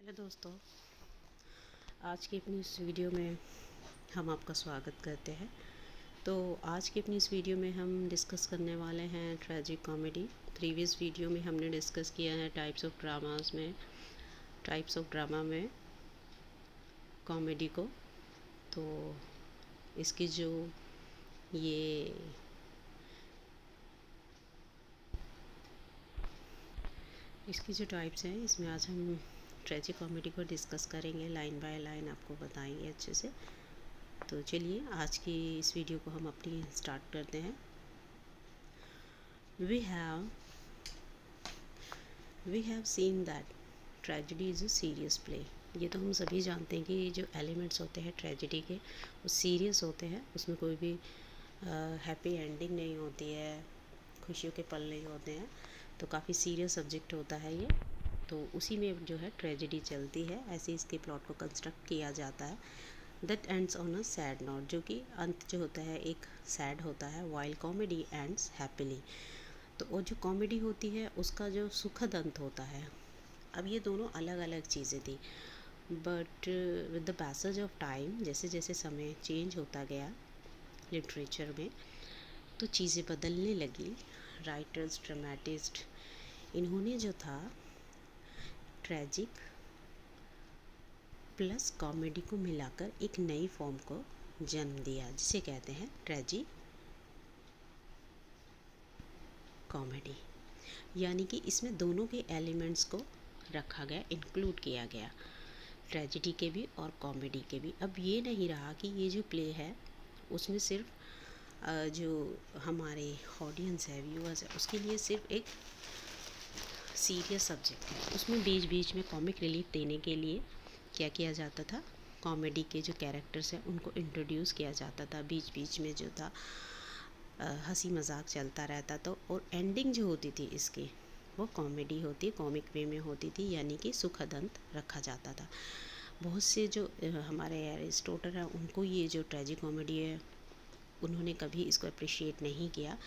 Hello दोस्तों, आज की अपनी इस वीडियो में हम आपका स्वागत करते हैं। तो आज की अपनी इस वीडियो में हम डिस्कस करने वाले हैं ट्रेजिक कॉमेडी। प्रीवियस वीडियो में हमने डिस्कस किया है टाइप्स ऑफ ड्रामा में कॉमेडी को। तो इसकी जो ये इसकी जो टाइप्स हैं, इसमें आज हम ट्रेजिक कॉमेडी को डिस्कस करेंगे, लाइन बाय लाइन आपको बताएंगे अच्छे से। तो चलिए आज की इस वीडियो को हम अपनी स्टार्ट करते हैं। We have seen that tragedy is a serious play. ये तो हम सभी जानते हैं कि जो एलिमेंट्स होते हैं ट्रेजिडी के वो सीरियस होते हैं, उसमें कोई भी हैप्पी एंडिंग नहीं होती है, खुशियों के पल नहीं होते हैं। तो काफ़ी सीरियस सब्जेक्ट होता है ये। तो उसी में जो है ट्रेजिडी चलती है, ऐसे इसके प्लॉट को कंस्ट्रक्ट किया जाता है। That ends on a sad note, जो कि अंत जो होता है एक सैड होता है, वाइल कॉमेडी एंड्स हैप्पीली। तो वो जो कॉमेडी होती है उसका जो सुखद अंत होता है। अब ये दोनों अलग अलग चीज़ें थी, but with the passage of time, जैसे जैसे समय चेंज होता गया लिटरेचर में, तो चीज़ें बदलने लगी। राइटर्स, ड्रामेटिस्ट, इन्होंने जो था ट्रेजिक प्लस कॉमेडी को मिलाकर एक नई फॉर्म को जन्म दिया, जिसे कहते हैं ट्रेजी कॉमेडी। यानी कि इसमें दोनों के एलिमेंट्स को रखा गया, इंक्लूड किया गया, ट्रेजिडी के भी और कॉमेडी के भी। अब ये नहीं रहा कि ये जो प्ले है उसमें सिर्फ जो हमारे ऑडियंस है, व्यूअर्स है, उसके लिए सिर्फ एक सीरियस सब्जेक्ट है। उसमें बीच बीच में कॉमिक रिलीफ देने के लिए क्या किया जाता था, कॉमेडी के जो कैरेक्टर्स हैं उनको इंट्रोड्यूस किया जाता था। बीच बीच में जो था हंसी मजाक चलता रहता था। और एंडिंग जो होती थी इसकी वो कॉमेडी होती, कॉमिक वे में होती थी, यानी कि सुखद अंत रखा जाता था। बहुत से जो हमारे एरिस्टोटल हैं उनको ये जो ट्रेजिक कॉमेडी है उन्होंने कभी इसको अप्रिशिएट नहीं किया।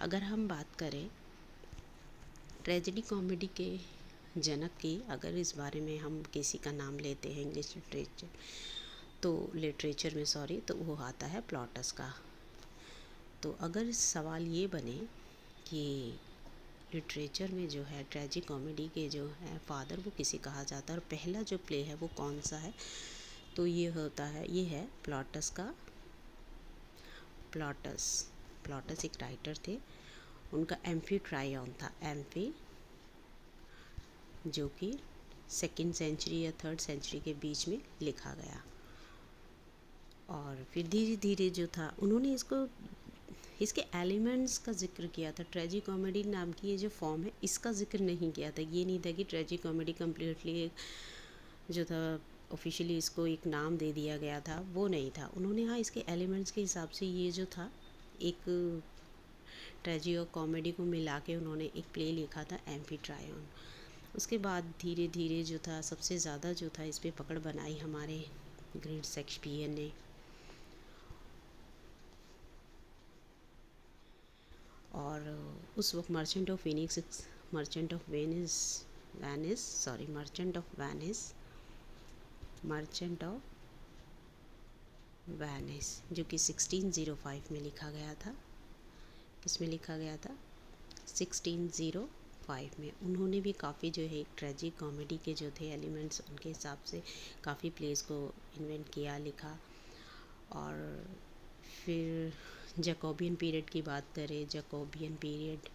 अगर हम बात करें ट्रेजिडी कॉमेडी के जनक की, अगर इस बारे में हम किसी का नाम लेते हैं इंग्लिश लिटरेचर में तो वो आता है प्लॉटस का। तो अगर सवाल ये बने कि लिटरेचर में जो है ट्रेजिक कॉमेडी के जो है फादर वो किसे कहा जाता है और पहला जो प्ले है वो कौन सा है, तो ये है प्लॉटस का। प्लॉटस एक राइटर थे, उनका एम्फीट्रायन था, जो कि 2nd सेंचुरी या 3rd सेंचुरी के बीच में लिखा गया। और फिर धीरे धीरे जो था उन्होंने इसके एलिमेंट्स का जिक्र किया था। ट्रेजी कॉमेडी नाम की ये जो फॉर्म है इसका जिक्र नहीं किया था। ये नहीं था कि ट्रेजी कॉमेडी कम्प्लीटली जो था ऑफिशियली इसको एक नाम दे दिया गया था, वो नहीं था। उन्होंने हाँ इसके एलिमेंट्स के हिसाब से ये जो था एक ट्रेजी और कॉमेडी को मिला के उन्होंने एक प्ले लिखा था, एम्फीट्रायन। उसके बाद धीरे धीरे जो था सबसे ज़्यादा जो था इस पर पकड़ बनाई हमारे ग्रेट शेक्सपियर ने। और उस वक्त मर्चेंट ऑफ वेनिस जो कि 1605 में लिखा गया था। किसमें लिखा गया था? 1605 में। उन्होंने भी काफ़ी जो है ट्रेजिक कॉमेडी के जो थे एलिमेंट्स उनके हिसाब से काफ़ी प्लेस को इन्वेंट किया, लिखा। और फिर जैकोबियन पीरियड की बात करें, जैकोबियन पीरियड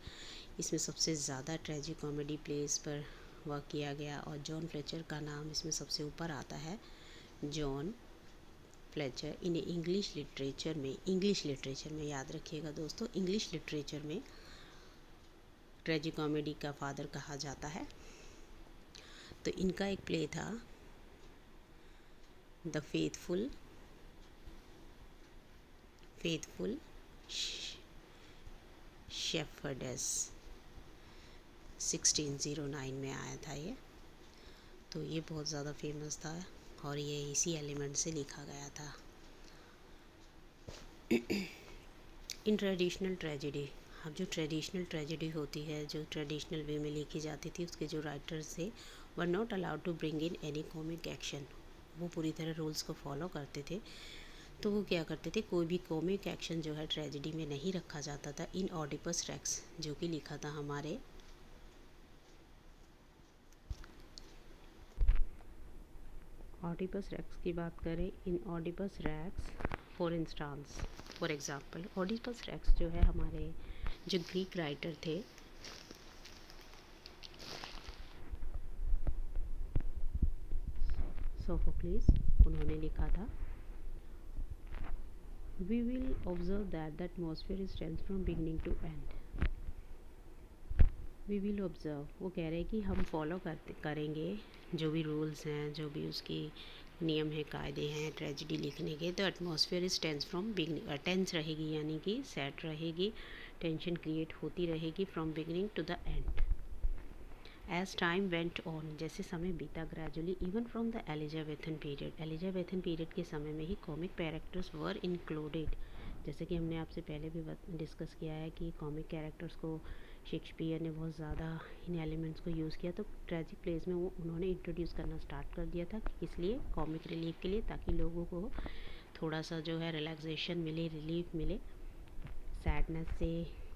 इसमें सबसे ज़्यादा ट्रेजिक कॉमेडी प्लेस पर वर्क किया गया और जॉन फ्लेचर का नाम इसमें सबसे ऊपर आता है, जॉन फ्लेचर। इन्हें इंग्लिश लिटरेचर में याद रखिएगा दोस्तों, इंग्लिश लिटरेचर में ट्रेजिक कॉमेडी का फादर कहा जाता है। तो इनका एक प्ले था द फेथफुल शेफर्डेस, 1609 में आया था ये। तो ये बहुत ज़्यादा फेमस था और ये इसी एलिमेंट से लिखा गया था। इन ट्रेडिशनल ट्रेजेडी, अब जो ट्रेडिशनल ट्रेजेडी होती है, जो ट्रेडिशनल वे में लिखी जाती थी, उसके जो राइटर्स थे were not allowed to bring in any comic action. वो पूरी तरह रूल्स को फॉलो करते थे, तो वो क्या करते थे, कोई भी कॉमिक एक्शन जो है ट्रेजेडी में नहीं रखा जाता था। इन ऑडिपस रेक्स जो कि लिखा था हमारे ऑडिपस रेक्स की बात करें, in Oedipus Rex for example Oedipus Rex जो है हमारे जो ग्रीक राइटर थे, सोफोक्लिस, उन्होंने लिखा था we will observe that the atmosphere is tense from beginning to end. We will observe, वो कह रहे हैं कि हम फॉलो करेंगे जो भी रूल्स हैं, जो भी उसकी नियम है, कायदे हैं ट्रेजेडी लिखने के। तो atmosphere is tense from beginning, tense रहेगी यानी कि सेट रहेगी, टेंशन क्रिएट होती रहेगी from beginning to the end. As time went on, जैसे समय बीता, gradually even from the Elizabethan period, Elizabethan period के समय में ही कॉमिक कैरेक्टर्स वर इंक्लूडेड। जैसे कि हमने आपसे पहले भी डिस्कस किया है कि कॉमिक कैरेक्टर्स को शेक्सपियर ने बहुत ज़्यादा इन एलिमेंट्स को यूज़ किया, तो ट्रेजिक प्लेस में वो उन्होंने इंट्रोड्यूस करना स्टार्ट कर दिया था। किस लिए? कॉमिक रिलीफ के लिए, ताकि लोगों को थोड़ा सा जो है रिलैक्सेशन मिले, रिलीफ मिले सैडनेस से,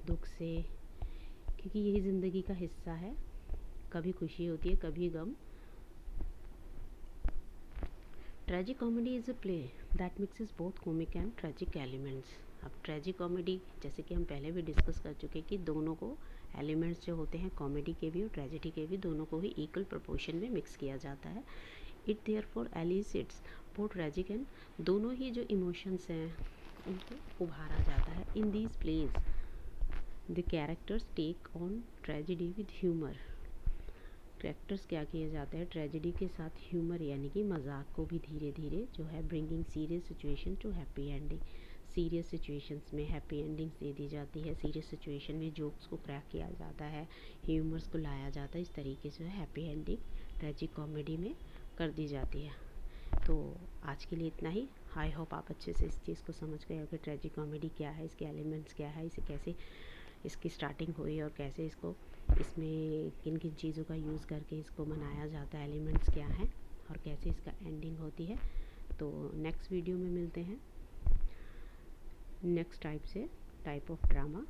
दुख से, क्योंकि यही ज़िंदगी का हिस्सा है, कभी खुशी होती है, कभी गम। Tragic comedy is a play that mixes both comic and tragic elements. अब ट्रेजिक कॉमेडी, जैसे कि हम पहले भी डिस्कस कर चुके हैं कि दोनों को एलिमेंट्स जो होते हैं कॉमेडी के भी और ट्रेजिडी के भी, दोनों को ही इक्वल प्रोपोर्शन में मिक्स किया जाता है। It therefore elicits both tragic and, दोनों ही जो इमोशंस हैं उनको उभारा जाता है। In these plays the characters take on tragedy with humour. Characters क्या किए जाते हैं ट्रेजेडी के साथ ह्यूमर यानी कि मजाक को भी धीरे धीरे जो है bringing serious situation to happy ending. Serious situations में हैप्पी एंडिंग्स दे दी जाती है, सीरियस सिचुएशन में जोक्स को क्रैक किया जाता है, ह्यूमर्स को लाया जाता है। इस तरीके से हैप्पी एंडिंग ट्रेजिक कॉमेडी में कर दी जाती है। तो आज के लिए इतना ही। आई होप आप अच्छे से इस चीज़ को समझ गए हो कि ट्रेजिक कॉमेडी क्या है, इसके एलिमेंट्स क्या है, इसे कैसे इसकी स्टार्टिंग हुई और कैसे इसको, इसमें किन किन चीज़ों का यूज़ करके इसको बनाया जाता है, एलिमेंट्स क्या हैं और कैसे इसका एंडिंग होती है। तो नेक्स्ट वीडियो में मिलते हैं नेक्स्ट टाइप ऑफ ड्रामा।